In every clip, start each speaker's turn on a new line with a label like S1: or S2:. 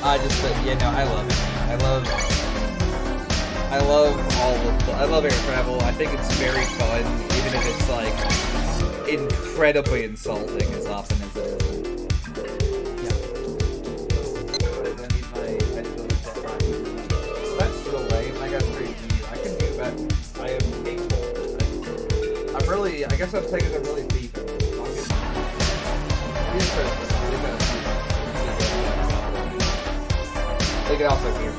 S1: I love it. I love air travel. I think it's very fun, even if it's like incredibly insulting as often as it is. That's still lame. I got straight view. I can do that. I am capable. I guess I'm taking a really deep. They can also hear me.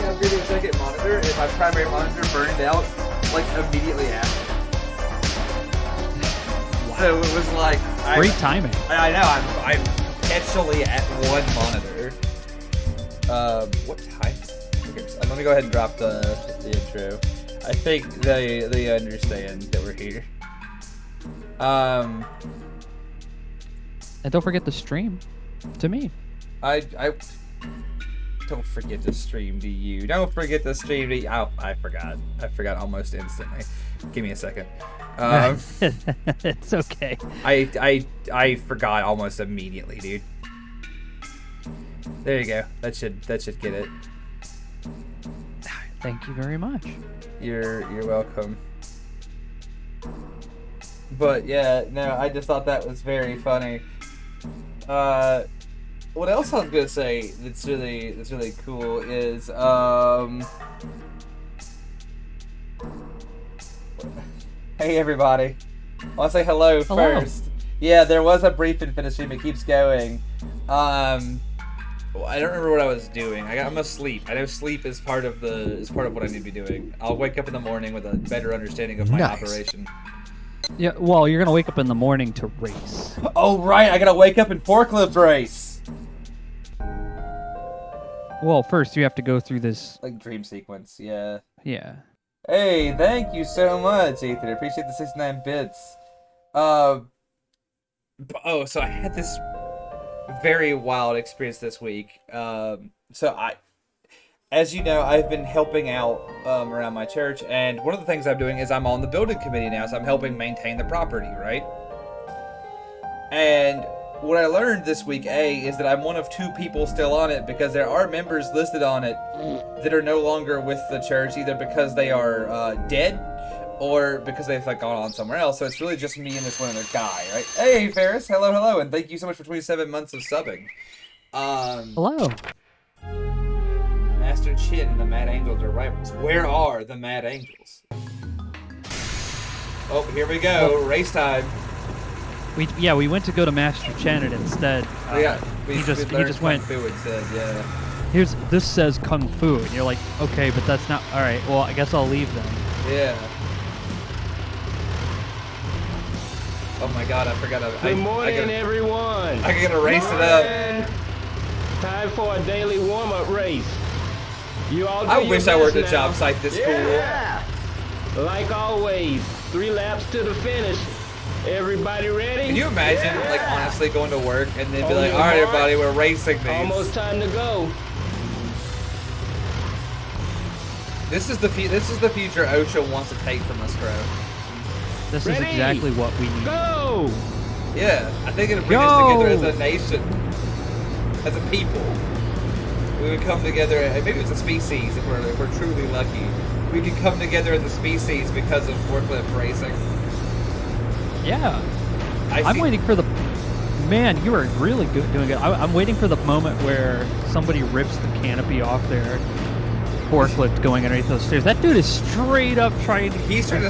S1: Upgrade to a second monitor if my primary monitor burned out like immediately after. Wow. So it was like
S2: great timing.
S1: I know I'm actually at one monitor. What time? Let me go ahead and drop the intro. I think they understand that we're here.
S2: And don't forget the stream to me.
S1: I don't forget to stream to you. Don't forget to stream to you. Oh, I forgot. I forgot almost instantly. Give me a second.
S2: It's okay.
S1: I forgot almost immediately, dude. There you go. That should get it.
S2: Thank you very much.
S1: You're welcome. But yeah, no, I just thought that was very funny. What else I was gonna say that's really cool is hey everybody. I wanna say hello first. Yeah, there was a brief and finish stream, it keeps going. I don't remember what I was doing. I'm asleep. I know sleep is part of what I need to be doing. I'll wake up in the morning with a better understanding of my operation.
S2: Yeah, well, you're gonna wake up in the morning to race.
S1: Oh right, I gotta wake up and forklift race.
S2: Well, first you have to go through this
S1: like dream sequence, yeah.
S2: Yeah.
S1: Hey, thank you so much, Ethan. I appreciate the 69 bits. So I had this very wild experience this week. As you know, I've been helping out around my church, and one of the things I'm doing is I'm on the building committee now, so I'm helping maintain the property, right? And what I learned this week, is that I'm one of two people still on it, because there are members listed on it that are no longer with the church, either because they are dead or because they've gone on somewhere else. So it's really just me and this one other guy, right? Hey, Ferris, hello, and thank you so much for 27 months of subbing.
S2: Hello.
S1: Master Chin and the Mad Angels are rivals. Where are the Mad Angels? Oh, here we go. Race time.
S2: We went to go to Master Chen and instead he just went.
S1: Kung Fu instead, yeah.
S2: This says Kung Fu, and you're like, okay, but that's not all right. Well, I guess I'll leave then.
S1: Yeah. Oh my God, I forgot.
S3: Good morning, everyone.
S1: I gotta race it up.
S3: Time for a daily warm-up race. You all.
S1: I wish I worked a job site this cool.
S3: Like always, 3 laps to the finish. Everybody ready?
S1: Can you imagine, honestly going to work and then be like, all right, everybody, we're racing these.
S3: Almost time to go.
S1: This is the future OSHA wants to take from us, bro.
S2: This is exactly what we need.
S3: Go!
S1: Yeah, I think it'd bring us together as a nation, as a people. We would come together. Maybe it's a species if we're truly lucky. We could come together as a species because of forklift racing.
S2: Yeah, I'm waiting for the. Man, you are really doing it. I'm waiting for the moment where somebody rips the canopy off their forklift going underneath those stairs. That dude is straight up trying to.
S1: He's trying to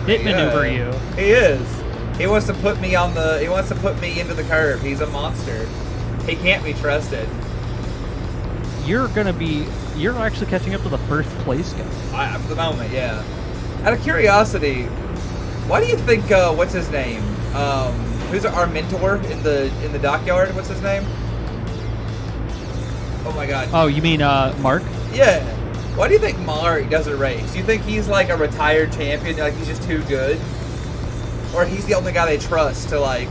S2: hit maneuver you.
S1: He is. He wants to put me on the. He wants to put me into the curb. He's a monster. He can't be trusted.
S2: You're actually catching up to the first place guy.
S1: For the moment, yeah. Out of curiosity, why do you think what's his name? Who's our mentor in the dockyard? What's his name? Oh my God.
S2: Oh, you mean Mark?
S1: Yeah. Why do you think Mark doesn't race? Do you think he's like a retired champion? Like he's just too good, or he's the only guy they trust to like?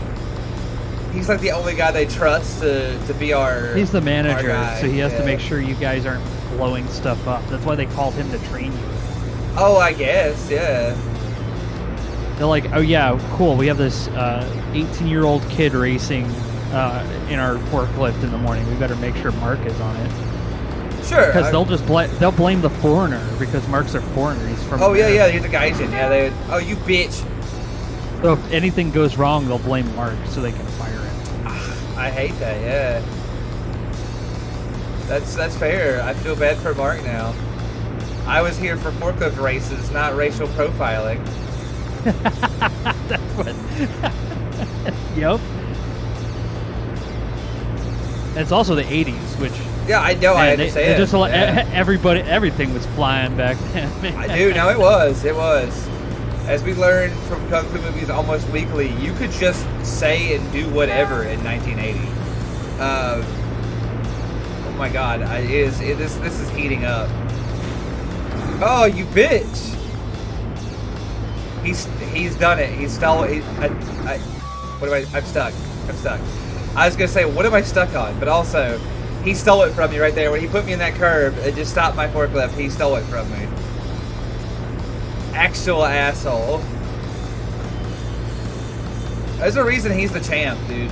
S1: He's like the only guy they trust to be our.
S2: He's the manager,
S1: guy.
S2: so he has
S1: Yeah.
S2: to make sure you guys aren't blowing stuff up. That's why they called him to train you.
S1: Oh, I guess, yeah.
S2: They're like, oh yeah, cool. We have this 18-year-old kid racing in our forklift in the morning. We better make sure Mark is on it.
S1: Sure.
S2: Because they'll blame the foreigner because Mark's a foreigner. He's from.
S1: Oh
S2: America.
S1: yeah, he's a Gaijin. Yeah, they. Oh, you bitch.
S2: So if anything goes wrong, they'll blame Mark so they can fire him.
S1: I hate that. Yeah. That's fair. I feel bad for Mark now. I was here for forklift races, not racial profiling.
S2: That's what. Yep. And it's also the 80s, which.
S1: Yeah, I know. I understand.
S2: They just everything was flying back then.
S1: I do. No, it was. It was. As we learned from Kung Fu movies almost weekly, you could just say and do whatever in 1980. Oh my God! This is heating up. Oh, you bitch! He's done it. He's stolen. I'm stuck. I was gonna say, what am I stuck on? But also, he stole it from me right there when he put me in that curve. It just stopped my forklift. He stole it from me. Actual asshole. There's a reason he's the champ, dude.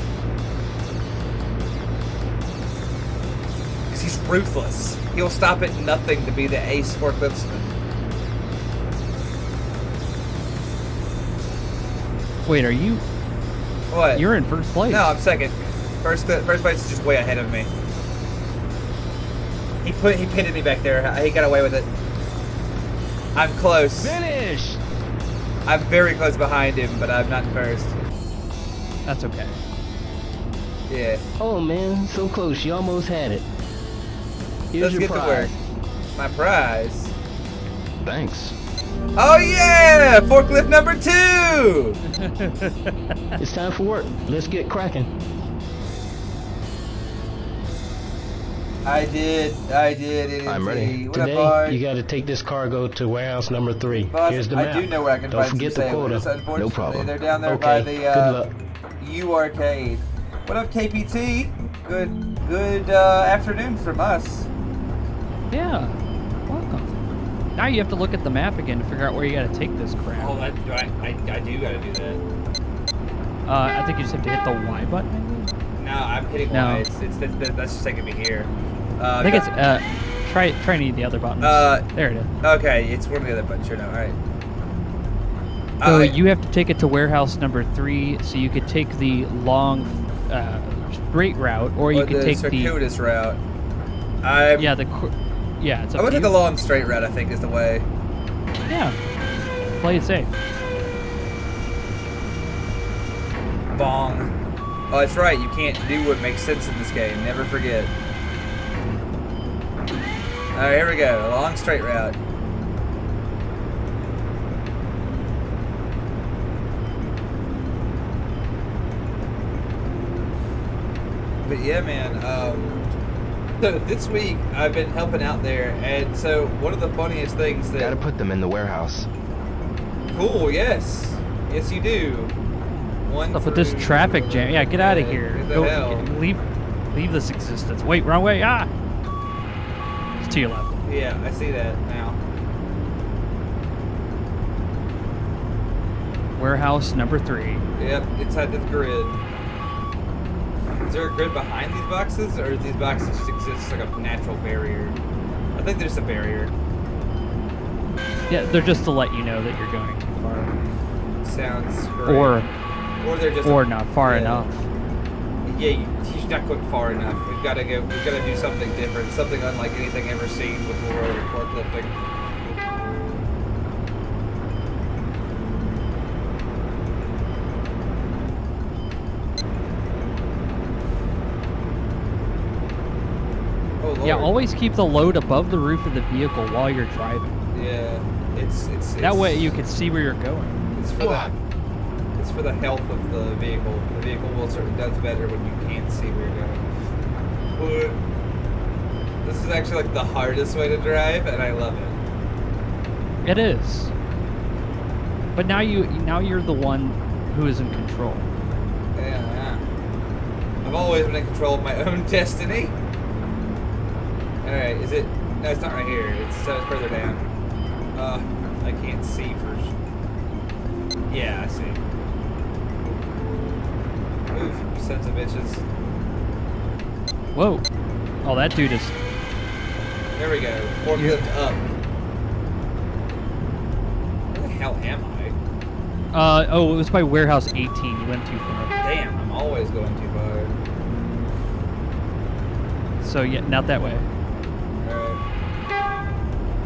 S1: Because he's ruthless. He'll stop at nothing to be the ace forkliftsman.
S2: Wait, are you?
S1: What?
S2: You're in first place.
S1: No, I'm second. First place is just way ahead of me. He pitted me back there. He got away with it. I'm close.
S3: Finish!
S1: I'm very close behind him, but I'm not first.
S2: That's okay.
S1: Yeah.
S3: Oh man, so close. You almost had it. Here's
S1: Let's
S3: your
S1: get
S3: prize.
S1: to work. My prize.
S3: Thanks.
S1: Oh yeah! Forklift number 2!
S3: It's time for work. Let's get cracking.
S1: I did.
S3: I'm ready.
S1: What up,
S3: Today,
S1: Bard?
S3: you got to take this cargo to warehouse number 3.
S1: Boss,
S3: Here's the
S1: I
S3: map.
S1: do know where I can
S3: Don't
S1: find
S3: forget
S1: some
S3: the quota.
S1: sailors. Unfortunately,
S3: No problem.
S1: they're down there
S3: Okay,
S1: by the
S3: good luck.
S1: U Arcade. What up, KPT? Good afternoon from us.
S2: Yeah. Welcome. Now you have to look at the map again to figure out where you got to take this crap.
S1: Oh, I do gotta do that.
S2: I think you just have to hit the Y button. Maybe?
S1: No, I'm hitting
S2: No.
S1: Y. That's just taking me here.
S2: I think it's try any of the other buttons. There it is.
S1: Okay, it's one of the other buttons. Sure, no, all right.
S2: So you have to take it to warehouse number 3, so you could take the long, straight route, or you could take the
S1: circuitous route.
S2: it's
S1: I'm
S2: up
S1: gonna
S2: to
S1: take
S2: you.
S1: the long straight route. I think is the way.
S2: Yeah. Play it safe.
S1: Bong. Oh, that's right. You can't do what makes sense in this game. Never forget. All right, here we go. Long straight route. But yeah, man. So this week I've been helping out there, and so one of the funniest things that
S4: Gotta put them in the warehouse.
S1: cool. Yes, you do. One
S2: Stuff with this
S1: through-
S2: traffic jam. Yeah, get out of here.
S1: What the hell?
S2: Leave this existence. Wait, wrong way. Ah. It's to your left.
S1: Yeah, I see that now.
S2: Warehouse number 3.
S1: Yep, inside the grid. Is there a grid behind these boxes, or do these boxes just exist like a natural barrier? I think there's a barrier.
S2: Yeah, they're just to let you know that you're going too far,
S1: Sounds great.
S2: or
S1: they're just
S2: not far
S1: yeah.
S2: enough.
S1: Yeah, you're not going far enough. We've got to do something different, something unlike anything ever seen before with forklifting. Oh, Lord.
S2: Yeah, always keep the load above the roof of the vehicle while you're driving.
S1: Yeah, it's
S2: That way you can see where you're going.
S1: It's for the health of the vehicle. The vehicle will certainly does better when you can't see where you're going. This is actually like the hardest way to drive, and I love it.
S2: It is. But now you're the one who is in control.
S1: Yeah. I've always been in control of my own destiny. Alright, is it? No, it's not right here. It's further down. I can't see for... Yeah, I see. Move, sons of bitches.
S2: Whoa. Oh, that dude is...
S1: There we go. Forklift up. Where the hell am I?
S2: Oh, it was by Warehouse 18. You went too far.
S1: Damn, I'm always going too far.
S2: So, yeah, not that way.
S1: Alright.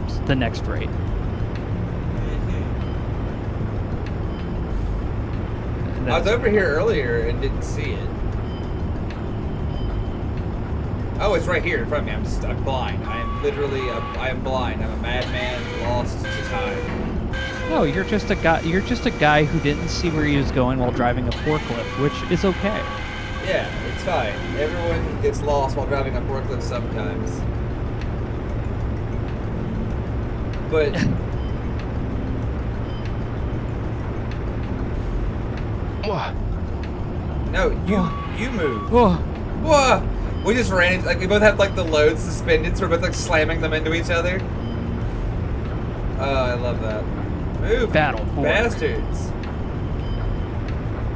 S2: Just the next right.
S1: I was over here earlier and didn't see it. Oh, it's right here in front of me. I'm blind. I am literally, I am blind. I'm a madman lost to time.
S2: No, you're just a guy. You're just a guy who didn't see where he was going while driving a forklift, which is okay.
S1: Yeah, it's fine. Everyone gets lost while driving a forklift sometimes. But no, you move.
S2: Whoa.
S1: Whoa! We just ran into, like, we both have like the loads suspended, so we're both like slamming them into each other. Oh, I love that. Move,
S2: Battle fork.
S1: bastards!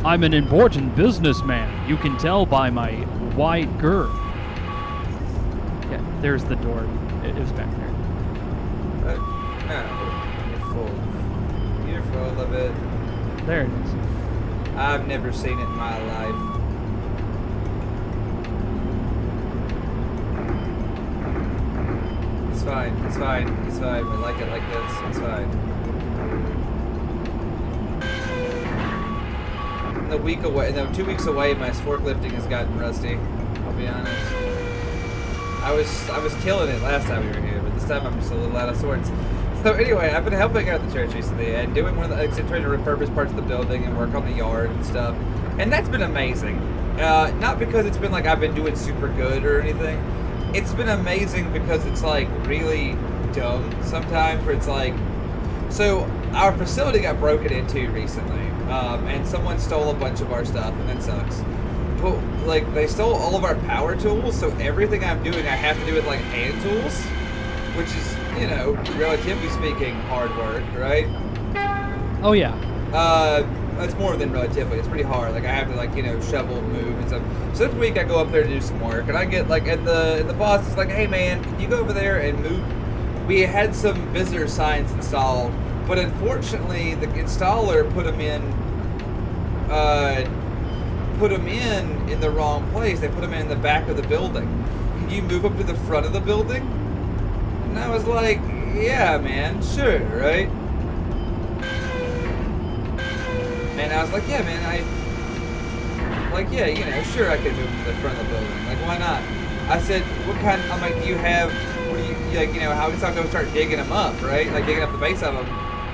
S2: I'm an important businessman. You can tell by my wide girth. Yeah, there's the door. It was back there.
S1: No, you're full of it.
S2: There it is.
S1: I've never seen it in my life. It's fine, it's fine, it's fine. We like it like this, it's fine. A week away, no, 2 weeks away, my forklifting has gotten rusty. I'll be honest. I was killing it last time we were here, but this time I'm just a little out of sorts. So anyway, I've been helping out the church recently and doing one of the, like, trying to repurpose parts of the building and work on the yard and stuff, and that's been amazing. Not because it's been like I've been doing super good or anything. It's been amazing because it's like really dumb sometimes, where it's like, so our facility got broken into recently, and someone stole a bunch of our stuff, and that sucks. But like, they stole all of our power tools, so everything I'm doing, I have to do with like hand tools, which is, you know, relatively speaking, hard work, right?
S2: Oh yeah.
S1: It's more than relatively. It's pretty hard. Like, I have to, like, you know, shovel, move, and stuff. So this week I go up there to do some work, and I get like, and the boss is like, "Hey man, can you go over there and move?" We had some visitor signs installed, but unfortunately the installer put them in the wrong place. They put them in the back of the building. Can you move up to the front of the building? And I was like, "Yeah, man, sure, right?" And I was like, "Yeah, man, yeah, you know, sure, I could move to the front of the building. Like, why not?" I said, "What kind?" I'm like, "Do you have? What do you like? You know, how it's not going to start digging them up, right? Like digging up the base of them.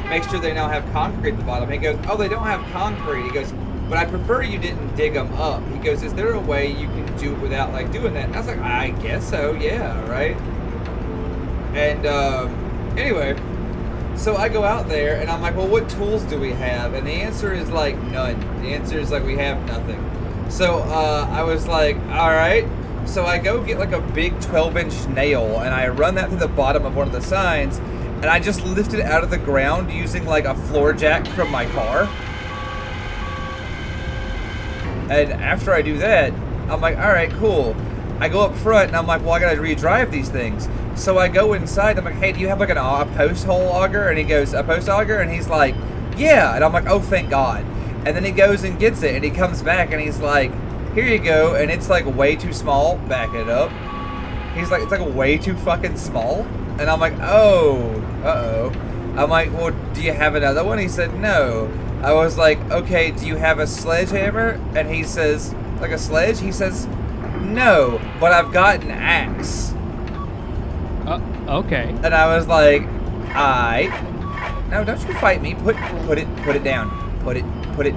S1: Make sure they now have concrete at the bottom." He goes, "Oh, they don't have concrete." He goes, "But I prefer you didn't dig them up." He goes, "Is there a way you can do it without like doing that?" And I was like, "I guess so, yeah, right." And anyway. So I go out there and I'm like, "Well, what tools do we have?" And the answer is like none. The answer is like, we have nothing. So I was like, all right. So I go get like a big 12-inch nail and I run that through the bottom of one of the signs, and I just lift it out of the ground using like a floor jack from my car. And after I do that, I'm like, all right, cool. I go up front and I'm like, well, I gotta redrive these things. So I go inside. I'm like, "Hey, do you have like a post hole auger?" And he goes, "A post auger?" And he's like, "Yeah." And I'm like, "Oh, thank God." And then he goes and gets it, and he comes back and he's like, "Here you go." And it's like way too small. Back it up. He's like, "It's like way too fucking small." And I'm like, "Oh, uh-oh." I'm like, "Well, do you have another one?" He said, "No." I was like, "Okay, do you have a sledgehammer?" And he says, "Like a sledge?" He says, "No, but I've got an axe."
S2: Okay.
S1: And I was like, no, don't you fight me. Put it down. Put it
S2: Click.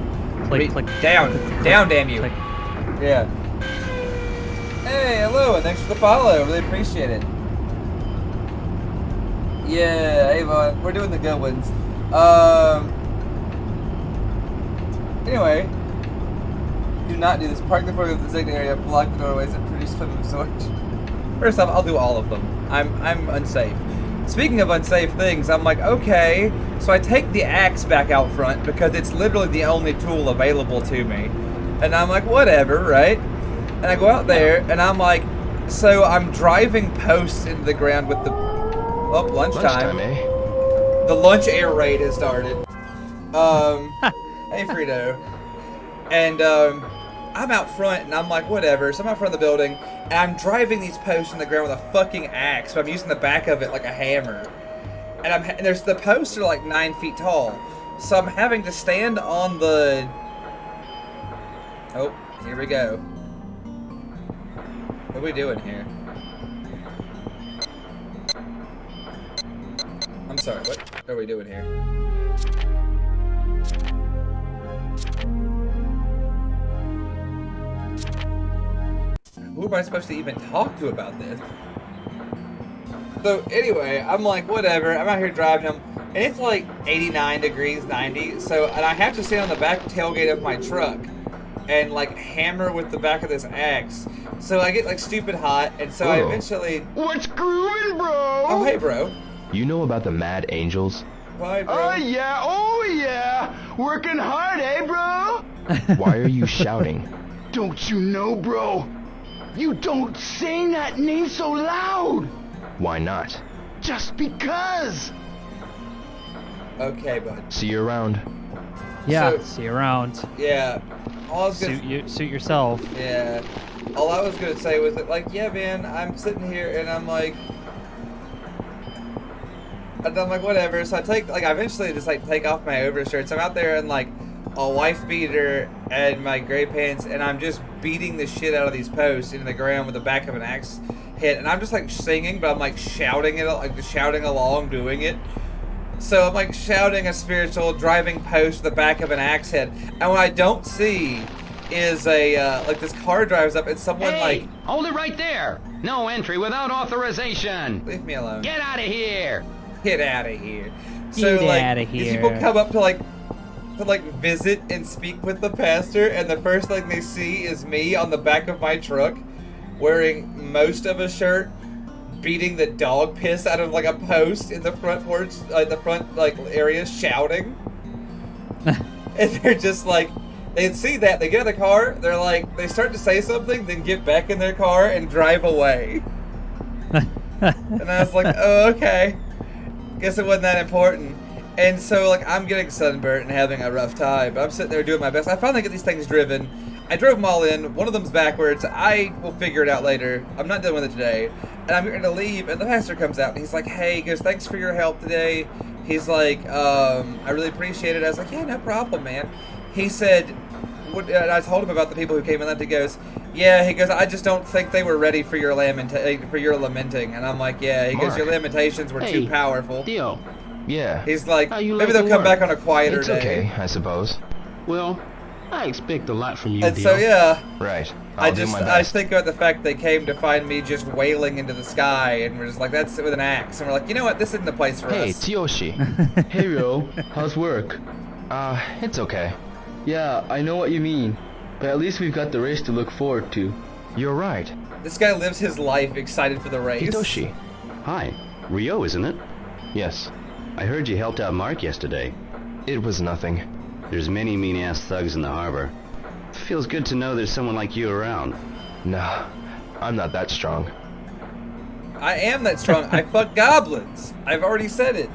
S1: down. Down, damn you.
S2: Click.
S1: Yeah. Hey, hello, and thanks for the follow. Really appreciate it. Yeah, Avon, we're doing the good ones. Anyway, not do this. Park the front of the designated area, block the doorways, and produce film absorption. First off, I'll do all of them. I'm unsafe. Speaking of unsafe things, I'm like, okay, so I take the axe back out front because it's literally the only tool available to me. And I'm like, whatever, right? And I go out there, and I'm like, so I'm driving posts into the ground with the... Oh, lunchtime.
S4: eh?
S1: The lunch air raid has started. Hey, Frito. And, I'm out front, and I'm like, whatever. So I'm out front of the building, and I'm driving these posts in the ground with a fucking axe, but I'm using the back of it like a hammer. And there's the posts are like 9 feet tall. So I'm having to stand on the... Oh, here we go. What are we doing here? I'm sorry, what are we doing here? Who am I supposed to even talk to about this? So anyway, I'm like, whatever, I'm out here driving them, and it's like 89 degrees, 90, so, and I have to stand on the back tailgate of my truck and like hammer with the back of this axe. So I get like stupid hot, and so I eventually...
S4: What's grooving, bro?
S1: Oh, hey, bro.
S4: You know about the Mad Angels?
S1: Why, bro?
S4: Oh yeah, working hard, eh, bro? Why are you shouting?
S5: Don't you know, bro? You don't say that name so loud.
S4: Why not?
S5: Just because.
S1: Okay, bud.
S4: See you around.
S2: Yeah,
S1: So-
S2: see you around.
S1: Yeah. All I was gonna...
S2: Suit yourself.
S1: Yeah. All I was gonna say was that, like, yeah, man, I'm sitting here and I'm like, whatever. So I eventually just like take off my overshirts. I'm out there in like a wife beater and my gray pants, and I'm just beating the shit out of these posts into the ground with the back of an axe hit. And I'm just like singing, but I'm like shouting it, like shouting along, doing it. So I'm like shouting a spiritual, driving post with the back of an axe head. And what I don't see is a, like this car drives up and someone like...
S6: Hold it right there! No entry without authorization!
S1: Leave me alone.
S6: Get out of here!
S1: Get out of here. So
S2: Get
S1: like,
S2: outta
S1: these
S2: here.
S1: people come up to like visit and speak with the pastor, and the first thing they see is me on the back of my truck, wearing most of a shirt, beating the dog piss out of like a post in the front porch, the front like area, shouting. And they're just like, they see that, they get in the car, they're like, they start to say something, then get back in their car and drive away. And I was like, oh, okay. Guess it wasn't that important. And so, like, I'm getting sunburnt and having a rough time, but I'm sitting there doing my best. I finally get these things driven. I drove them all in. One of them's backwards. I will figure it out later. I'm not done with it today. And I'm going to leave, and the pastor comes out, and he's like, hey, he goes, thanks for your help today. He's like, I really appreciate it. I was like, yeah, no problem, man. He said, and I told him about the people who came in, and he goes, yeah, he goes, I just don't think they were ready for your lamenting. And I'm like, yeah. He goes,
S4: Mark.
S1: your lamentations were too powerful.
S3: Theo,
S4: Yeah.
S1: He's like,
S3: How you
S1: maybe
S3: like
S1: they'll
S3: to
S1: come back
S3: work?
S1: on a quieter
S4: It's
S1: day.
S4: okay, I suppose.
S3: well, I expect a lot from you,
S1: And
S3: Theo.
S1: so, yeah,
S4: Right. I'll do my
S1: I
S4: best.
S1: think about the fact they came to find me just wailing into the sky, and we're just like, that's with an axe. And we're like, you know what, this isn't the place for
S4: Hey,
S1: us.
S4: Tioshi.
S5: Hey, Ro, how's work?
S4: It's okay.
S5: Yeah, I know what you mean. But at least we've got the race to look forward to.
S4: You're right.
S1: This guy lives his life excited for the race.
S4: Hitoshi.
S6: Hi, Rio, isn't it?
S4: Yes.
S6: I heard you helped out Mark yesterday.
S4: It was nothing.
S6: There's many mean-ass thugs in the harbor. Feels good to know there's someone like you around.
S4: Nah, I'm not that strong.
S1: I am that strong. I fuck goblins. I've already said it.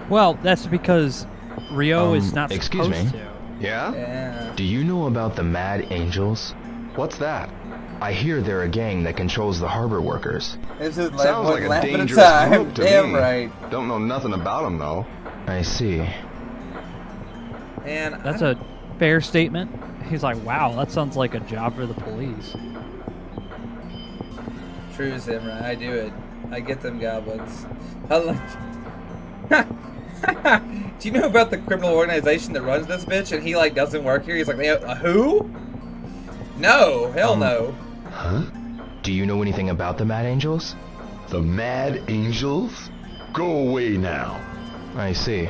S2: Well, that's because Rio is not
S4: excuse
S2: supposed
S4: me?
S2: to.
S4: Yeah?
S1: Yeah.
S4: Do you know about the Mad Angels? What's that? I hear they're a gang that controls the harbor workers.
S1: This is like
S7: Sounds
S1: one
S7: like a
S1: laugh at
S7: dangerous
S1: time.
S7: group to
S1: Damn
S7: me.
S1: right.
S7: Don't know nothing about them though.
S4: I see.
S1: And
S2: That's a fair statement. He's like, wow, that sounds like a job for the police.
S1: True, Zimra. I do it. I get them goblins. I like... Do you know about the criminal organization that runs this bitch? And he like doesn't work here. He's like, who? No, hell no.
S7: Huh?
S4: Do you know anything about the Mad Angels?
S7: The Mad Angels? Go away now.
S4: I see.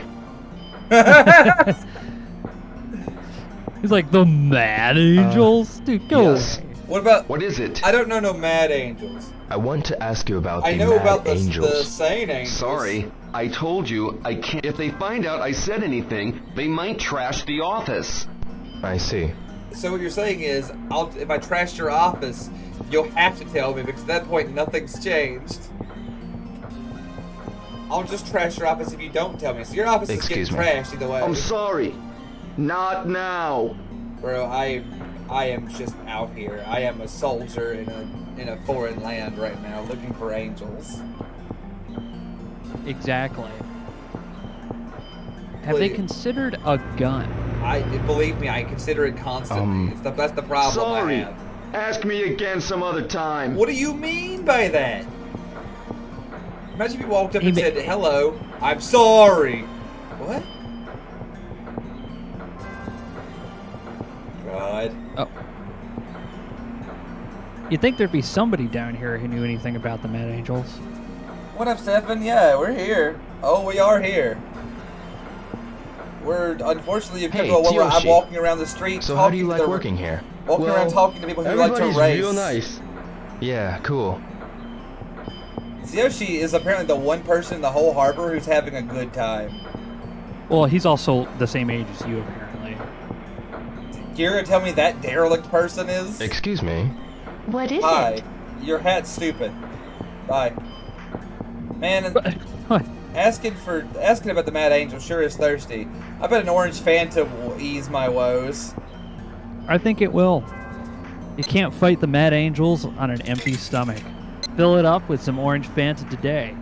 S2: He's like, the Mad Angels? Dude, go
S4: yes.
S2: away.
S1: What about?
S4: What is it?
S1: I don't know no Mad Angels.
S4: I want to ask you about
S1: I
S4: the
S1: know
S4: Mad
S1: about the
S4: Angels.
S1: Sane Angels.
S5: Sorry, I told you I can't. If they find out I said anything, they might trash the office.
S4: I see.
S1: So what you're saying is, if I trash your office, you'll have to tell me because at that point nothing's changed. I'll just trash your office if you don't tell me. So your office is getting trashed either way.
S5: I'm sorry. Not now.
S1: Bro, I am just out here. I am a soldier in a foreign land right now, looking for angels.
S2: Exactly. Have they considered a gun?
S1: Believe me, I consider it constantly. That's the problem
S5: Sorry.
S1: I have.
S5: Ask me again some other time.
S1: What do you mean by that? Imagine if you walked up and said, "Hello, I'm sorry." What? God.
S2: Oh. You'd think there'd be somebody down here who knew anything about the Mad Angels.
S1: What up, Stefan? Yeah, we're here. Oh, we are here. We're unfortunately you've come to a one where I'm walking around the street.
S4: So how do you like working here?
S1: Walking around talking to people who like to race.
S4: Everybody's real nice. Yeah, cool.
S1: Tsuyoshi is apparently the one person in the whole harbor who's having a good time.
S2: Well, he's also the same age as you, apparently.
S1: You're gonna tell me that derelict person is?
S4: Excuse me.
S8: What is
S1: Hi.
S8: it?
S1: Your hat's stupid. Bye. Man,
S2: What?
S1: asking about the Mad Angel sure is thirsty. I bet an orange Fanta will ease my woes.
S2: I think it will. You can't fight the Mad Angels on an empty stomach. Fill it up with some orange Fanta today.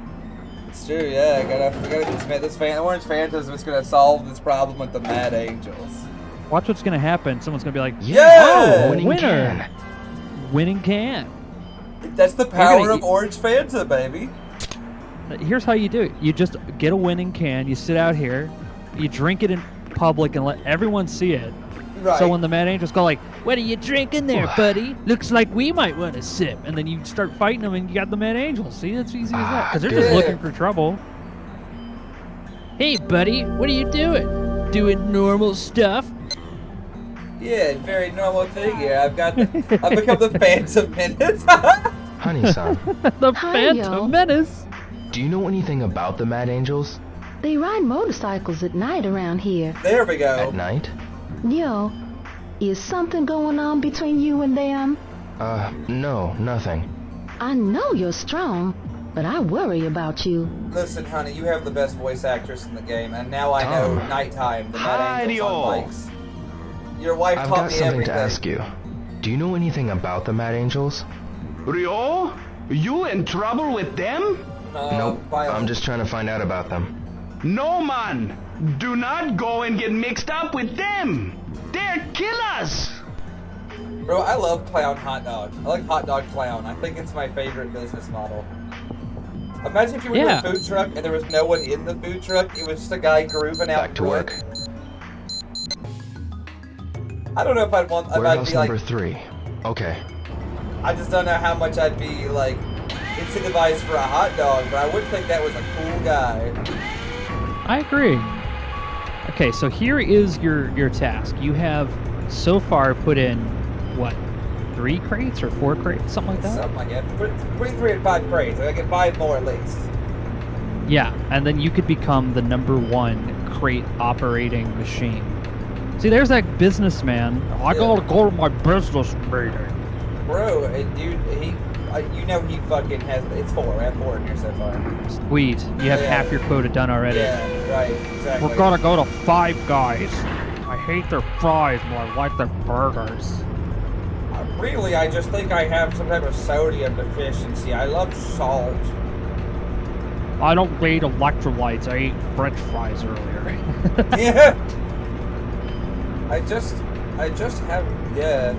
S1: It's true, yeah. We gotta get this orange Fanta is what's gonna solve this problem with the Mad Angels.
S2: Watch what's gonna happen. Someone's gonna be like,
S1: Yeah!
S2: "Oh,
S4: Winning
S2: winner!
S4: can.
S2: Winning can."
S1: That's the power of orange Fanta, baby.
S2: Here's how you do it. You just get a winning can. You sit out here. You drink it in public and let everyone see it.
S1: Right.
S2: So when the Mad Angels go like, "What are you drinking there, buddy? Looks like we might want a sip." And then you start fighting them and you got the Mad Angels. See, it's easy as that. Because they're just looking for trouble. "Hey, buddy, what are you doing? Doing normal stuff?"
S1: Yeah, very normal thing here. I've become the Phantom Menace.
S4: Honey-san,
S2: The
S8: Hi,
S2: Phantom
S8: yo.
S2: Menace.
S4: do you know anything about the Mad Angels?
S8: They ride motorcycles at night around here.
S1: There we go.
S4: At night?
S8: Yo, is something going on between you and them?
S4: No, nothing.
S8: I know you're strong, but I worry about you.
S1: Listen, honey, you have the best voice actress in the game, and now I know nighttime the Mad Angels on bikes. Your wife
S4: I've
S1: taught
S4: got
S1: me
S4: something
S1: everything.
S4: to ask you. Do you know anything about the Mad Angels?
S5: Ryo? You in trouble with them?
S4: Nope, I'm just trying to find out about them.
S5: No, man. Do not go and get mixed up with them. They're killers.
S1: Bro, I love clown hot dog. I like hot dog clown. I think it's my favorite business model. Imagine if you went to a food truck and there was no one in the food truck. It was just a guy grooving out.
S4: Back to work.
S1: I don't know if I'd want.
S4: Warehouse
S1: I'd be like,
S4: number 3. Okay.
S1: I just don't know how much I'd be like incentivized for a hot dog, but I would think that was a cool guy.
S2: I agree. Okay, so here is your task. You have so far put in, what, 3 crates or 4 crates, something like that?
S1: Something like that. Between 3 and 5 crates. I get 5 more at least.
S2: Yeah, and then you could become the #1 crate operating machine. See, there's that businessman. I gotta go to my business meeting.
S1: Bro, dude, you know he fucking has. It's 4. I have 4 in here so far.
S2: Sweet, you have half your quota done already.
S1: Yeah, right, exactly.
S2: We're gonna go to Five Guys. I hate their fries, but I like their burgers.
S1: Really, I just think I have some type of sodium deficiency. I love salt.
S2: I don't need electrolytes. I ate French fries earlier.
S1: Yeah. I just have, yeah.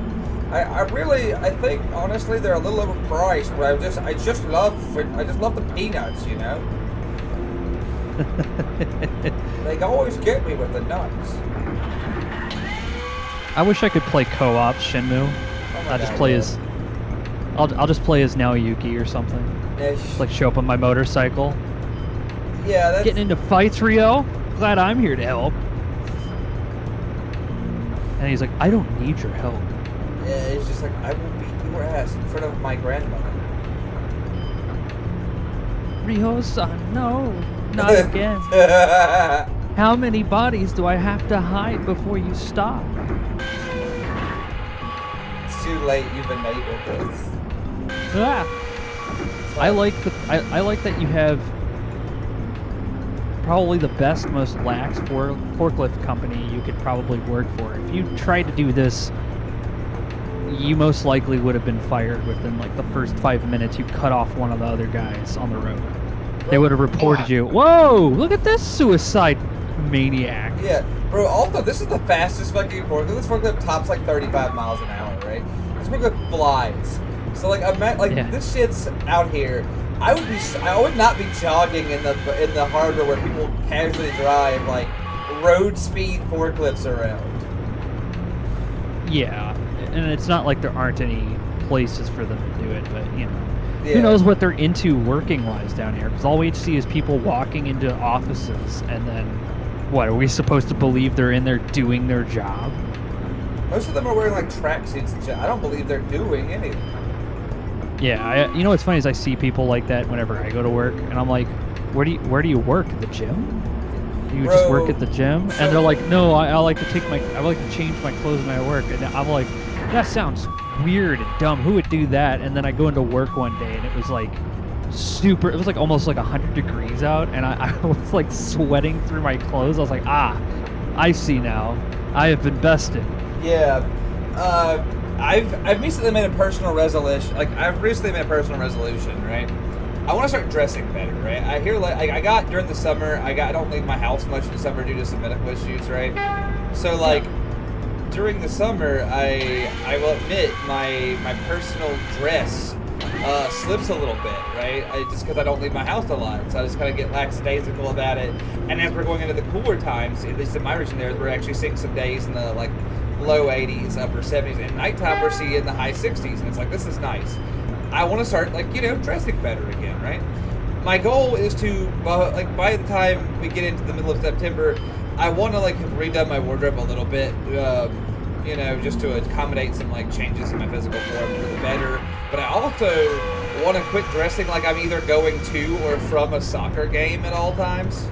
S1: I think honestly they're a little overpriced, but I just love the peanuts, you know. They always get me with the nuts.
S2: I wish I could play co-op Shenmue. I'll just play as I'll just play as Naoyuki or something.
S1: Yeah,
S2: Like show up on my motorcycle.
S1: yeah, that's
S2: Getting into fights, Rio. Glad I'm here to help. And he's like, I don't need your help.
S1: Yeah, it's just like, I will beat your ass in front of my grandmother.
S2: Ryo-san, no, not again. How many bodies do I have to hide before you stop?
S1: It's too late, you've enabled this.
S2: Ah. I like that you have probably the best, most lax forklift company you could probably work for. If you tried to do this, you most likely would have been fired within like the first 5 minutes you cut off one of the other guys on the road. They would have reported you. Whoa, look at this suicide maniac.
S1: Yeah, bro, also, this is the fastest fucking forklift. This forklift tops like 35 miles an hour, right? This forklift flies. So, like, this shit's out here. I would not be jogging in the harbor where people casually drive, like, road speed forklifts around.
S2: Yeah, and it's not like there aren't any places for them to do it, but, you know.
S1: Yeah.
S2: Who knows what they're into working-wise down here? Because all we see is people walking into offices, and then, what, are we supposed to believe they're in there doing their job?
S1: Most of them are wearing, like, tracksuits and shit. I don't believe they're doing anything.
S2: Yeah, you know what's funny is I see people like that whenever I go to work, and I'm like, where do you work? At the gym? You just work at the gym? And they're like, no, I like to change my clothes when I work. And I'm like, that sounds weird and dumb. Who would do that? And then I go into work one day, and it was like it was like almost like 100 degrees out, and I was like sweating through my clothes. I was like, I see now. I have been bested.
S1: Yeah. I've recently made a personal resolution. Right? I want to start dressing better, right? I hear I got during the summer. I don't leave my house much in the summer due to some medical issues, right? So like during the summer, I will admit my personal dress slips a little bit, right? Just because I don't leave my house a lot, so I just kind of get lackadaisical about it. And as we're going into the cooler times, at least in my region there, we're actually seeing some days in the like low 80s, upper 70s, and nighttime we're seeing in the high 60s, and it's like, this is nice. I want to start, like, you know, dressing better again, right? My goal is to, like, by the time we get into the middle of September, I want to, like, have redone my wardrobe a little bit, you know, just to accommodate some, like, changes in my physical form for the better. But I also want to quit dressing like I'm either going to or from a soccer game at all times.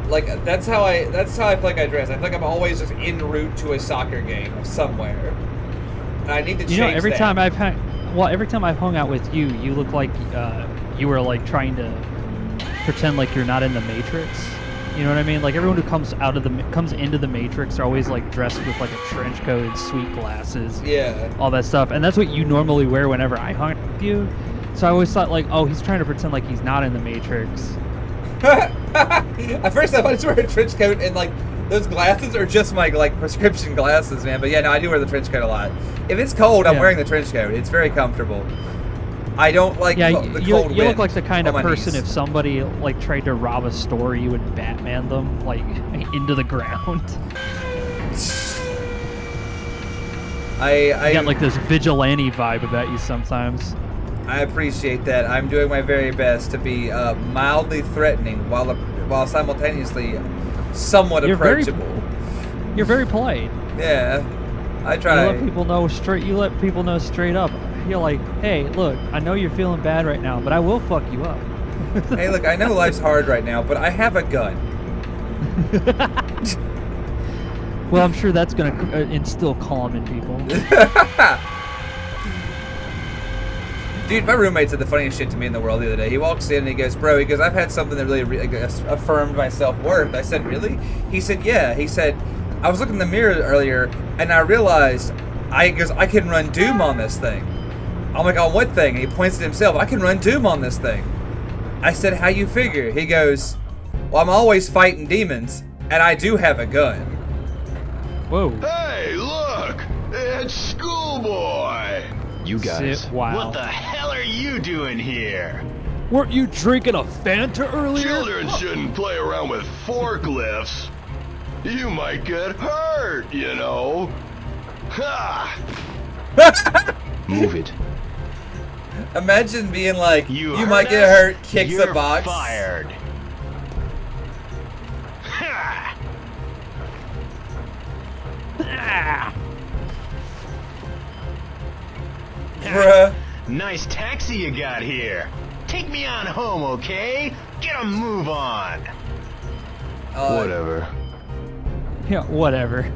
S1: Like, that's how I feel like I dress. I feel like I'm always just en route to a soccer game somewhere. And I need to change that.
S2: Every time I've hung out with you, you look like you were like trying to pretend like you're not in the Matrix. You know what I mean? Like everyone who comes into the Matrix are always like dressed with like a trench coat and sweet glasses.
S1: Yeah.
S2: All that stuff. And that's what you normally wear whenever I hung out with you. So I always thought like, oh, he's trying to pretend like he's not in the Matrix.
S1: At first I thought I just wear a trench coat and like those glasses are just my like prescription glasses, man. But yeah, no, I do wear the trench coat a lot. If it's cold, I'm wearing the trench coat. It's very comfortable. I don't like the cold wind.
S2: You look like the kind of person
S1: knees.
S2: if somebody like tried to rob a store, you would Batman them like into the ground.
S1: I
S2: got like this vigilante vibe about you sometimes.
S1: I appreciate that. I'm doing my very best to be mildly threatening while simultaneously somewhat approachable.
S2: You're very polite.
S1: Yeah, I try.
S2: You let people know straight up. You're like, hey, look, I know you're feeling bad right now, but I will fuck you up.
S1: Hey, look, I know life's hard right now, but I have a gun.
S2: Well, I'm sure that's going to instill calm in people.
S1: Dude, my roommate said the funniest shit to me in the world the other day. He walks in and he goes, bro, I've had something that really affirmed my self-worth. I said, really? He said, yeah. He said, I was looking in the mirror earlier and I realized, I can run Doom on this thing. I'm like, on what thing? And he points at himself, I can run Doom on this thing. I said, how you figure? He goes, well, I'm always fighting demons and I do have a gun.
S2: Whoa.
S7: Hey, look! It's Schoolboy!
S4: You guys.
S2: Wow.
S5: What the hell are you doing here?
S2: Weren't you drinking a Fanta earlier?
S7: Children shouldn't play around with forklifts. You might get hurt, you know. Ha!
S4: Move it.
S1: Imagine being like, you
S5: heard
S1: might get
S5: us?
S1: hurt, kicks
S5: You're
S1: the box.
S5: Fired. Ha!
S1: Bruh.
S5: Nice taxi you got here. Take me on home, okay? Get a move on.
S4: Whatever.
S2: Yeah, whatever.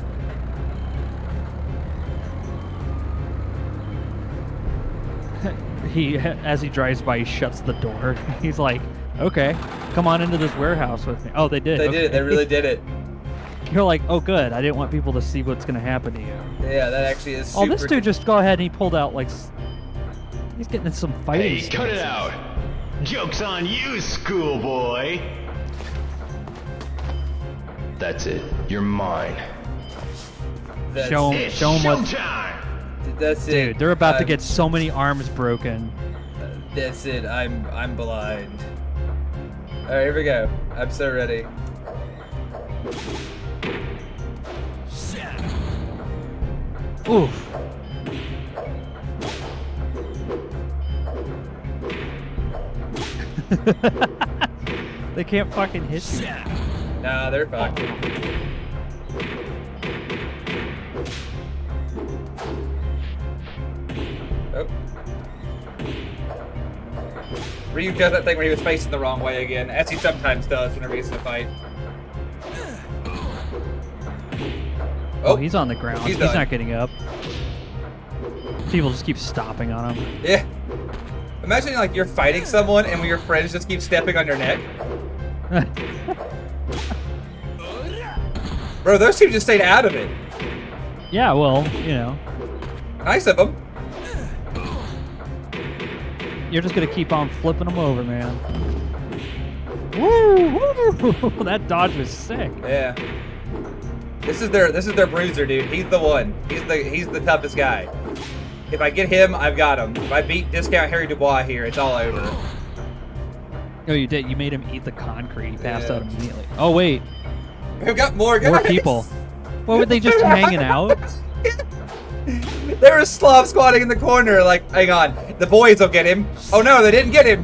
S2: As he drives by, he shuts the door. He's like, okay, come on into this warehouse with me. Oh, they did.
S1: They did it. They really did it.
S2: You're like, oh, good. I didn't want people to see what's going to happen to you.
S1: Yeah, that actually is super...
S2: Oh, this dude just go ahead and he pulled out, like... He's getting in some fighting
S5: Hey, cut it out. Joke's on you, schoolboy.
S4: That's it. You're mine.
S2: Show him what...
S5: Showtime.
S1: That's it.
S2: Dude, they're about to get so many arms broken.
S1: That's it. I'm blind. All right, here we go. I'm so ready.
S2: Oof. They can't fucking hit you.
S1: Nah, they're fucked. Oh. Ryu does that thing where he was facing the wrong way again, as he sometimes does whenever he's in a fight.
S2: Oh, he's on the ground. He's
S1: done.
S2: not getting up. People just keep stomping on him.
S1: Yeah. Imagine like you're fighting someone and your friends just keep stepping on your neck. Bro, those two just stayed out of it.
S2: Yeah, well, you know.
S1: Nice of them.
S2: You're just gonna keep on flipping them over, man. Woo! Woo! That dodge was sick.
S1: Yeah. This is their bruiser, dude. He's the one. He's the toughest guy. If I get him, I've got him. If I beat Discount Harry Dubois here, it's all over.
S2: Oh, you did. You made him eat the concrete. He passed out immediately. Oh wait.
S1: We've got more guys.
S2: More people. What were they just hanging out?
S1: They were slob squatting in the corner, like, hang on, the boys will get him. Oh no, they didn't get him.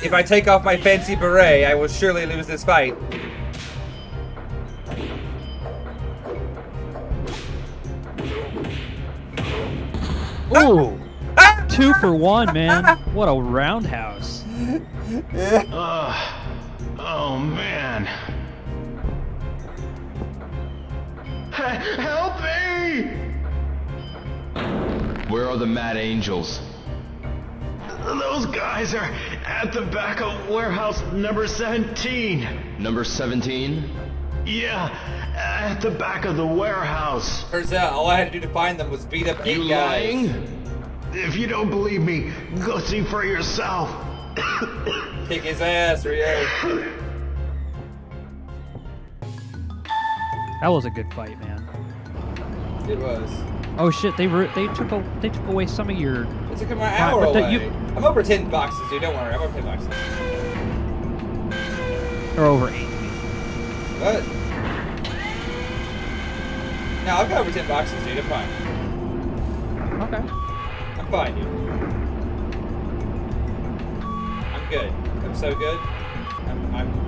S1: If I take off my fancy beret, I will surely lose this fight.
S2: Ooh! 2 for 1, man. What a roundhouse.
S5: Oh man. Help me!
S4: Where are the Mad Angels?
S5: Those guys are at the back of warehouse number 17.
S4: Number 17?
S5: Yeah, at the back of the warehouse.
S1: Turns out all I had to do to find them was beat up 8
S4: You
S1: guys.
S4: lying?
S5: If you don't believe me, go see for yourself.
S1: Kick his ass, Rio.
S2: That was a good fight, man.
S1: It was.
S2: Oh shit! They took away some of your.
S1: It took him an hour
S2: but
S1: away. I'm over 10 boxes, dude. Don't worry, I'm over 10 boxes.
S2: Or over 8.
S1: What? No, I've got over 10 boxes, dude. I'm fine.
S2: Okay.
S1: I'm fine, dude. I'm good. I'm so good.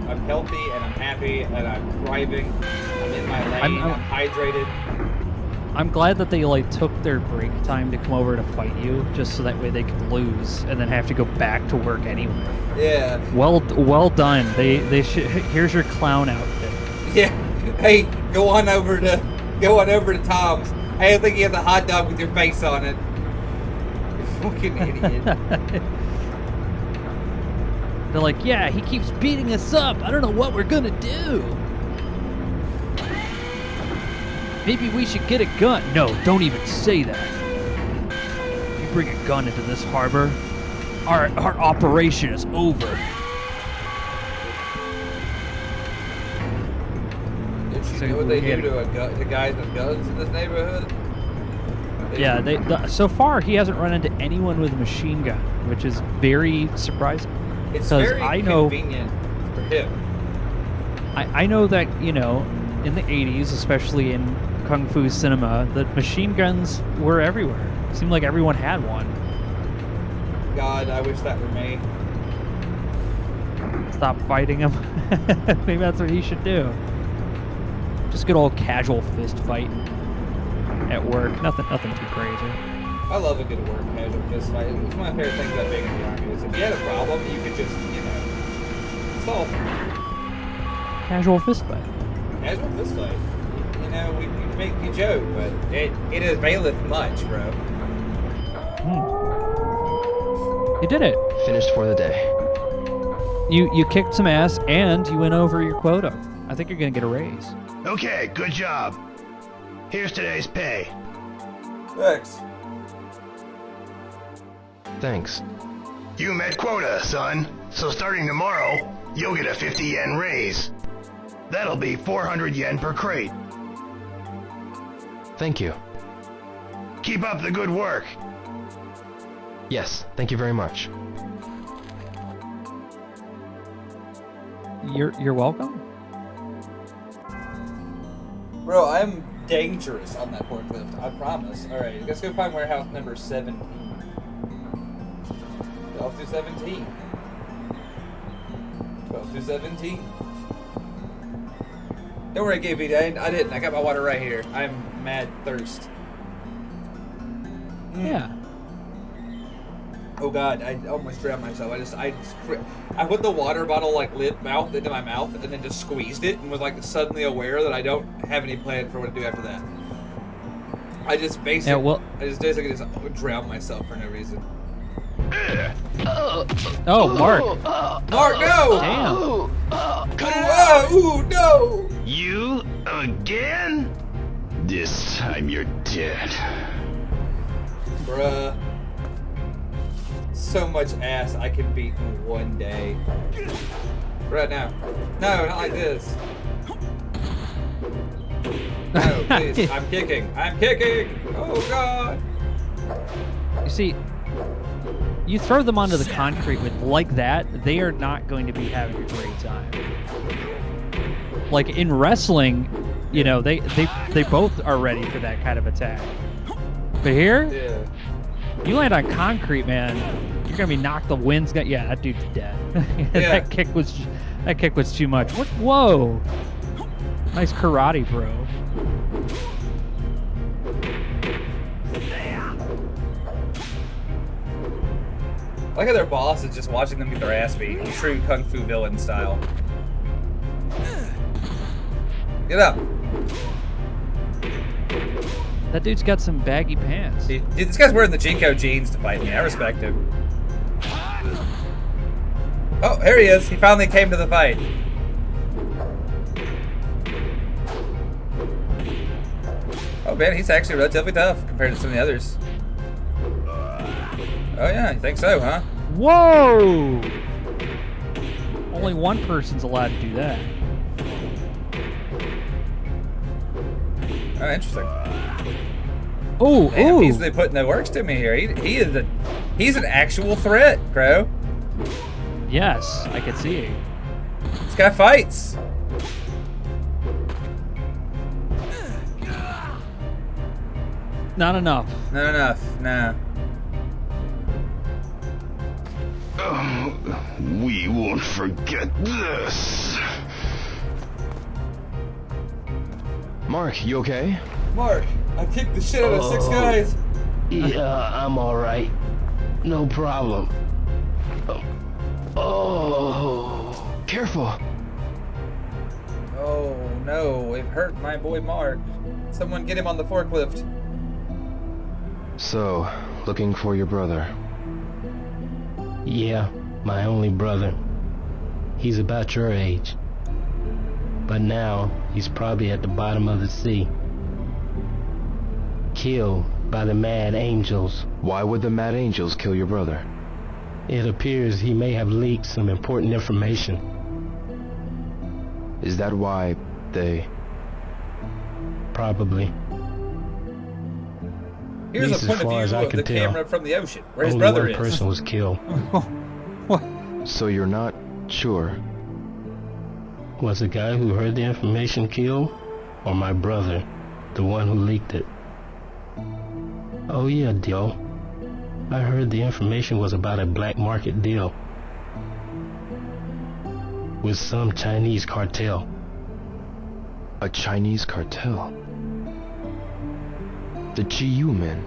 S1: I'm healthy and I'm happy and I'm thriving. I'm in my lane. I'm hydrated.
S2: I'm glad that they like took their break time to come over to fight you, just so that way they could lose and then have to go back to work anyway.
S1: Yeah.
S2: Well done. They should. Here's your clown outfit.
S1: Yeah. Hey, go on over to Tom's. I think he has a hot dog with your face on it. You fucking idiot.
S2: They're like, yeah, he keeps beating us up. I don't know what we're gonna do. Maybe we should get a gun. No, don't even say that. If you bring a gun into this harbor, our operation is over.
S1: Did you know what they do to guys with guns in this neighborhood?
S2: Yeah, so far he hasn't run into anyone with a machine gun, which is very surprising.
S1: It's very convenient for him.
S2: I know that, you know, in the 80s, especially in Kung Fu cinema, the machine guns were everywhere. It seemed like everyone had one.
S1: God, I wish that were me.
S2: stop fighting him. Maybe that's what he should do. Just good old casual fist fight at work. Nothing too crazy.
S1: I love a good work casual fist fight. It's one of my favorite things about being in the Army is if you had a problem, you could just, solve it.
S2: Casual fist fight.
S1: Casual fist fight. We make you joke, but it availeth much, bro.
S2: You did it.
S4: Finished for the day.
S2: You kicked some ass and you went over your quota. I think you're gonna get a raise.
S5: Okay, good job. Here's today's pay.
S1: Thanks.
S4: Thanks.
S5: You met quota, son. So starting tomorrow, you'll get a 50 yen raise. That'll be 400 yen per crate.
S4: Thank you.
S5: Keep up the good work.
S4: Yes, thank you very much.
S2: You're welcome.
S1: Bro, I'm dangerous on that forklift. I promise. Alright, let's go find warehouse number 17. 12 through 17. 12 through 17. Don't worry, KP. I didn't. I got my water right here. I'm mad thirst.
S2: Yeah.
S1: Oh god, I almost drowned myself. I put the water bottle mouth into my mouth and then just squeezed it and was suddenly aware that I don't have any plan for what to do after that. I just basically just drowned myself for no reason.
S2: Oh, Mark.
S1: Mark, no!
S2: Damn.
S1: Ooh, no!
S5: You again? This time you're dead.
S1: Bruh. So much ass I can beat in one day. Right now. No, not like this. No, please. I'm kicking. I'm kicking! Oh, God!
S2: You see, you throw them onto the concrete with like that, they are not going to be having a great time. Like in wrestling, they both are ready for that kind of attack. But here,
S1: Yeah.
S2: you land on concrete, man. You're gonna be knocked. The wind's got. Yeah, that dude's dead.
S1: Yeah.
S2: That kick was too much. What? Whoa! Nice karate, bro.
S1: Like how their boss is just watching them get their ass beat. True kung fu villain style. Get up.
S2: That dude's got some baggy pants.
S1: Dude, this guy's wearing the Jinko jeans to fight me. I respect him. Oh, here he is. He finally came to the fight. Oh man, he's actually relatively tough compared to some of the others. Oh yeah, you think so, huh?
S2: Whoa! Only one person's allowed to do that.
S1: Oh, interesting.
S2: Oh,
S1: Damn,
S2: oh!
S1: he's really putting the works to me here. He's an actual threat, Crow.
S2: Yes, I can see.
S1: This guy fights.
S2: Not enough.
S1: Not enough. Nah.
S5: We won't forget this.
S4: Mark, you okay?
S1: Mark, I kicked the shit out of 6 guys.
S3: Yeah, I'm alright. No problem. Oh.
S4: Careful.
S1: Oh no, it hurt my boy Mark. Someone get him on the forklift.
S4: So, looking for your brother.
S3: Yeah, my only brother. He's about your age. But now, he's probably at the bottom of the sea. Killed by the Mad Angels.
S4: Why would the Mad Angels kill your brother?
S3: It appears he may have leaked some important information.
S4: Is that why they...
S3: Probably.
S1: Here's
S3: Least
S1: a
S3: as
S1: point
S3: far
S1: of
S3: as
S1: view
S3: I
S1: of
S3: can
S1: the
S3: tell,
S1: camera from the ocean, where his
S3: Only
S1: brother
S3: one
S1: is.
S3: person was killed.
S4: So you're not sure?
S3: Was the guy who heard the information killed? Or my brother, the one who leaked it? Oh yeah, Dio. I heard the information was about a black market deal. with some Chinese cartel.
S4: A Chinese cartel. The GU men.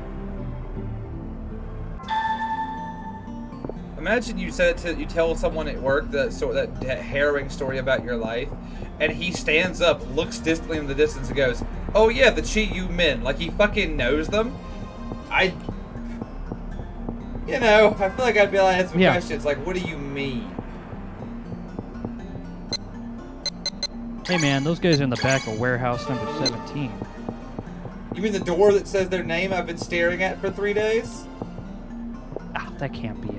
S1: Imagine you tell someone at work that harrowing story about your life, and he stands up, looks distantly in the distance, and goes, "Oh yeah, the Chi-Yu men," like he fucking knows them. I feel like I'd be able to answer some questions like, "What do you mean?"
S2: Hey man, those guys are in the back of warehouse number 17.
S1: You mean the door that says their name I've been staring at for 3 days?
S2: Ah, that can't be it.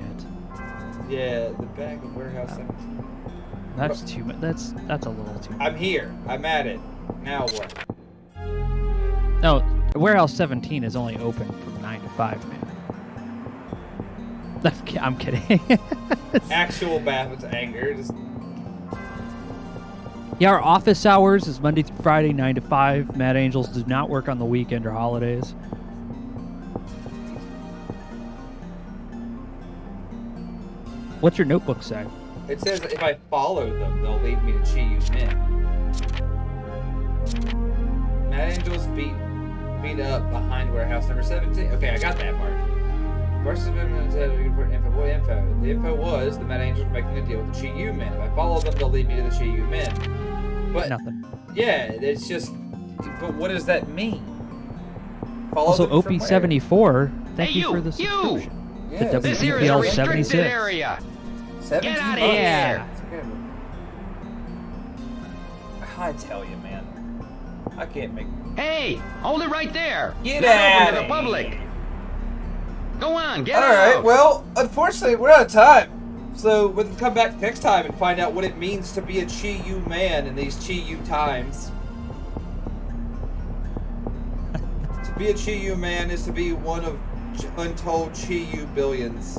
S1: Yeah, the back of warehouse 17.
S2: That's too much. That's a little too much.
S1: I'm here. I'm at it. Now what?
S2: No, warehouse 17 is only open from 9 to 5, man. I'm kidding.
S1: Actual Baffin's anger. Just...
S2: Yeah, our office hours is Monday through Friday, 9 to 5. Mad Angels do not work on the weekend or holidays. What's your notebook say?
S1: It says if I follow them, they'll lead me to Chi-Yu men. Mad Angels beat up behind warehouse number 17. Okay, I got that part. Versus important info. What info? The info was the Mad Angels were making a deal with the Chi-Yu men. If I follow them, they'll lead me to the Chi-Yu men. But
S2: nothing.
S1: Yeah, it's just. But what does that mean? Follow
S2: also,
S1: them from
S2: OP74. Thank
S6: Hey,
S2: you for the subscription.
S1: Yeah,
S6: this here is a
S2: WPL
S6: restricted
S2: 76.
S6: area. Get out of
S1: $17.
S6: here!
S1: I tell you, man. I can't make...
S6: Hey, hold it right there.
S1: Get
S6: Not
S1: out
S6: open to
S1: of
S6: the public.
S1: here.
S6: Go on, get out.
S1: Alright, well, unfortunately, we're out of time. So, we'll come back next time and find out what it means to be a Chi-Yu man in these Chi-Yu times. To be a Chi-Yu man is to be one of untold Chi-Yu billions.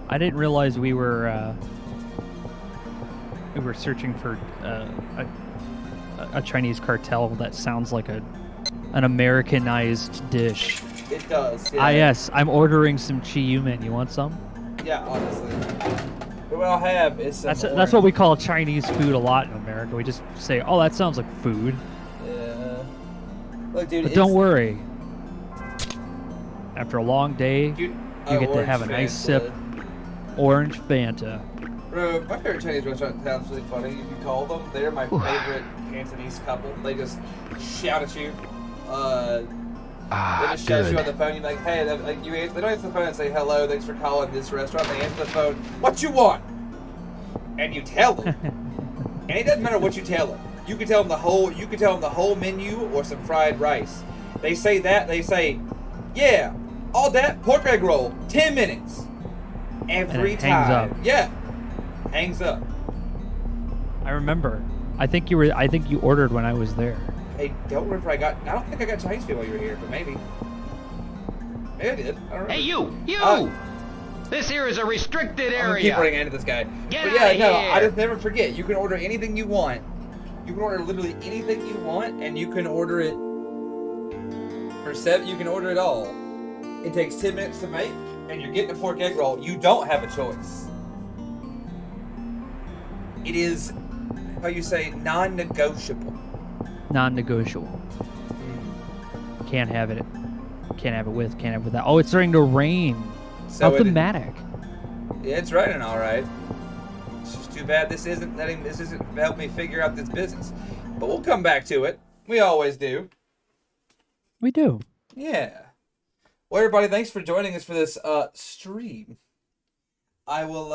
S2: I didn't realize we were searching for a Chinese cartel that sounds like an Americanized dish.
S1: It does. Yeah.
S2: Ah, yes, I'm ordering some Chi-Yu men. You want some?
S1: Yeah, honestly. But what I'll have is some
S2: That's what we call Chinese food a lot in America. We just say, "Oh, that sounds like food."
S1: Yeah. Look, dude.
S2: But don't worry. After a long day,
S1: Dude,
S2: you get to have a nice sip. Orange Fanta.
S1: Bro, my favorite Chinese restaurant in town is really funny. If you call them, they're my favorite Cantonese couple. They just shout at you. They just shout you on the phone. You're like, hey, like you answer. They don't answer the phone and say hello. Thanks for calling this restaurant. They answer the phone. What you want? And you tell them. And it doesn't matter what you tell them. You can tell them the whole. You can tell them the whole menu or some fried rice. They say that. They say, yeah, all that pork egg roll. 10 minutes. Every time.
S2: Hangs up.
S1: Yeah. Hangs up.
S2: I remember. I think you ordered when I was there.
S1: Hey, don't remember I don't think I got Chinese food while you were here, but maybe. Maybe I did. I don't remember.
S6: Hey, you! This here is a restricted area.
S1: I'm gonna keep running into this guy.
S6: Get
S1: but
S6: out
S1: yeah,
S6: of
S1: no,
S6: here.
S1: I just never forget. You can order anything you want. You can order literally anything you want, and you can order it for $7. You can order it all. It takes 10 minutes to make, and you're getting a pork egg roll. You don't have a choice. It is, how you say, non-negotiable.
S2: Non-negotiable. Can't have it. Can't have it with. Can't have it without. Oh, it's starting to rain.
S1: So
S2: How thematic.
S1: Yeah, it's raining all right. It's just too bad this isn't helping me figure out this business. But we'll come back to it. We always do.
S2: We do.
S1: Yeah. Well, everybody, thanks for joining us for this stream. I will.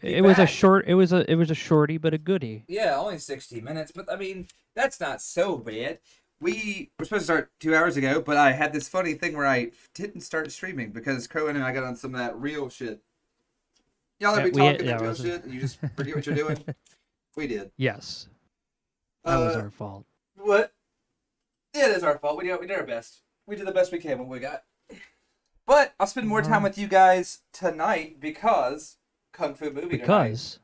S2: It was a short. It was a shorty, but a goodie.
S1: Yeah, only 60 minutes, but I mean that's not so bad. We were supposed to start 2 hours ago, but I had this funny thing where I didn't start streaming because Crow and I got on some of that real shit. Y'all ever be talking that real shit and you just forget what you're doing? We did.
S2: Yes. That was our fault.
S1: What? Yeah, it is our fault. We did our best. We did the best we can with what we got. But I'll spend more time with you guys tonight because Kung Fu movie tonight.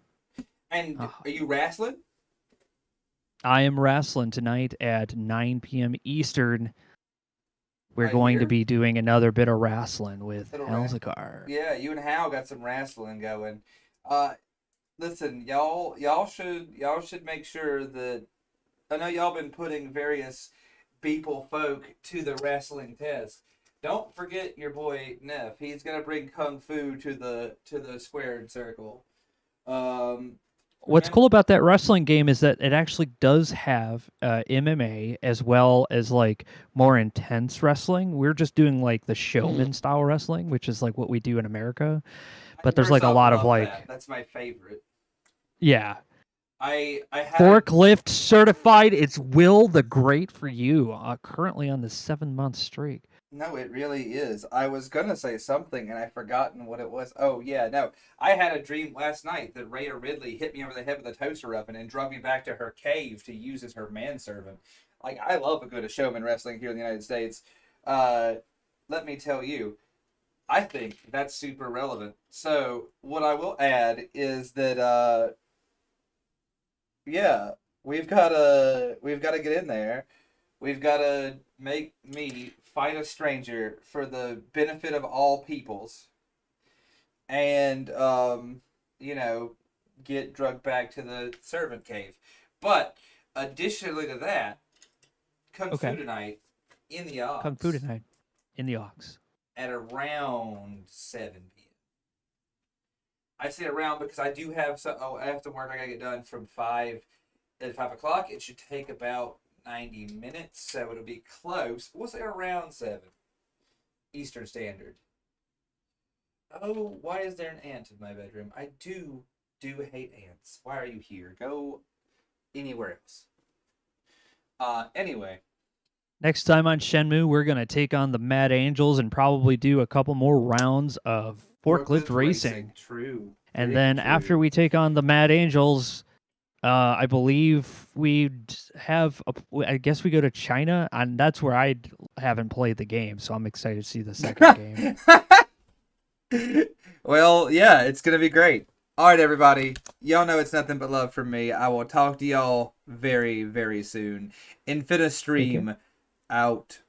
S1: And are you wrestling?
S2: I am wrestling tonight at 9 p.m. Eastern. We're going to be doing another bit of wrestling with Elzakar.
S1: Yeah, you and Hal got some wrestling going. listen, y'all should make sure that I know y'all been putting various people folk to the wrestling test. Don't forget your boy Neph. He's gonna bring kung fu to the squared circle.
S2: What's
S1: Remember,
S2: cool about that wrestling game is that it actually does have MMA as well as like more intense wrestling. We're just doing like the showman style wrestling, which is like what we do in America. But there's like
S1: first
S2: a
S1: off,
S2: lot of
S1: love that.
S2: like,
S1: That's my favorite.
S2: yeah,
S1: I had a
S2: forklift certified. It's Will the Great for you. Currently on the 7-month streak.
S1: No, it really is. I was gonna say something and I've forgotten what it was. Oh yeah, no. I had a dream last night that Rhea Ridley hit me over the head with a toaster oven and drug me back to her cave to use as her manservant. Like I love a good showman wrestling here in the United States. Uh, let me tell you, I think that's super relevant. So what I will add is that yeah, we've gotta get in there. We've got to make me fight a stranger for the benefit of all peoples, and you know, get drugged back to the servant cave. But additionally to that, kung fu
S2: Okay.
S1: tonight in the
S2: Kung Fu
S1: Ox
S2: tonight in the Ox.
S1: at around 7 p.m. I say around because I do have some. Oh, I have to work. I gotta get done from 5 o'clock. It should take about 90 minutes, so it'll be close. We'll say around 7 Eastern Standard. Oh, why is there an ant in my bedroom? I do hate ants. Why are you here? Go anywhere else. Anyway.
S2: Next time on Shenmue, we're going to take on the Mad Angels and probably do a couple more rounds of forklift racing.
S1: True.
S2: And
S1: Very
S2: then
S1: true.
S2: after we take on the Mad Angels, I believe I guess we go to China, and that's where I haven't played the game, so I'm excited to see the second game.
S1: Well, yeah, it's going to be great. All right, everybody. Y'all know it's nothing but love from me. I will talk to y'all very, very soon. Infinistream out.